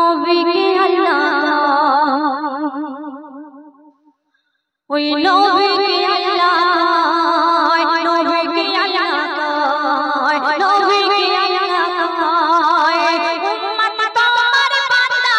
নবী কে আল্লাহ ওই নবী কে আল্লাহ নবী কে আল্লাহ নবী কে আল্লাহ উম্মত তোমার বান্দা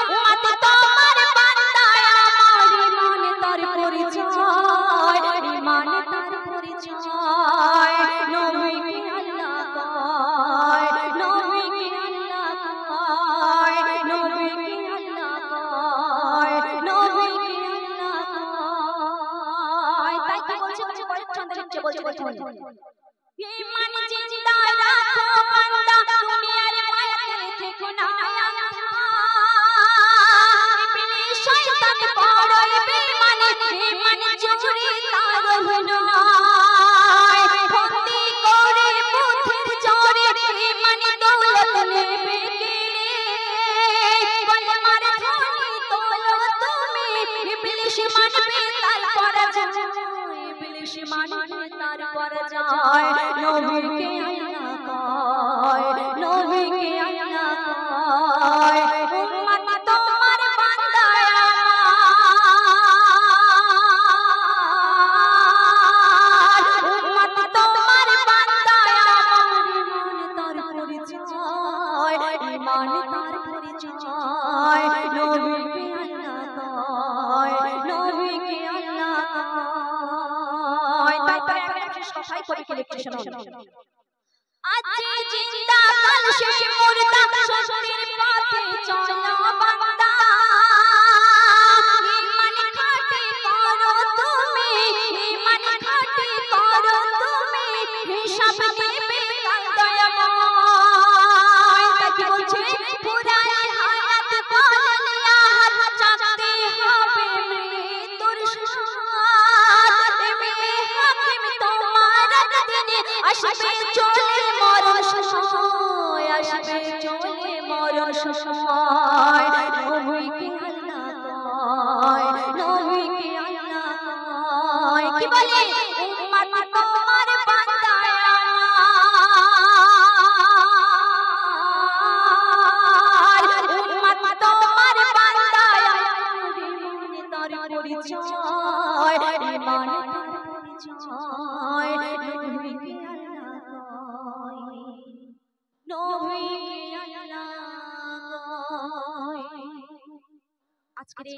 উম্মত তোমার বান্দা আমার ইমান তার পরিচয় ইমান তার পরিচয় নবী কে আল্লাহ কয় নবী কে আল্লাহ কয় নবী কে আল্লাহ কয় নবী কে আল্লাহ কয় তাই কি বলছে কয়েক ছন্দ লিখছে বলছে ইমান জিন্দা রাখো বান্দা দুনিয়ার মায়াতে থেকো না ইবলিস শয়তান বড়ই বেঈমান ইমান চুরি তার হলো ভক্তি করে বুদ্ধির জোরে ইমান দৌলত নেবে গেলে কলমার ধ্বনি তোলো তুমি ইবলিস মানবে তার পরাজয় ইবলিস মানবে তার পরাজয় নবী কে আল্লাহ কয় নবী কে আল্লাহ কয় উম্মত তোমার বান্দা আমার উম্মত তোমার বান্দা আমার ইমান তার পরিচয় ইমান তার পরিচয় নবী কে আল্লাহ কয় নবী কে আল্লাহ কয় তারপরে একটা শেষ কথাই কবি কে লিখছে শোনো আজ জিন্দা কাল শেষ মুর্দা সত্যের পথে চলো বান্দা ঈমান খাঁটি করো তুমি ঈমান খাঁটি করো তুমি হিসাব নেবে কাল দয়াময় তাকে বলছে পুরাই হায়াত বলিয়া হাত চাকতে হবে মৃত্যুর স্বাদ এমনি হাকিম তোমার দিনে আসবে চলে মরণ সময় আসবে চলে মরণ সময় নবী কে আল্লাহ কয় নবী কে আল্লাহ কয় কি বলে উম্মত তোমার বান্দা আমার উম্মত তোমার বান্দা আমার ইমান তার পরিচয় ইমান তার পরিচয় নবী কে আল্লাহ কয় নবী কে আল্লাহ কয় আজকের এই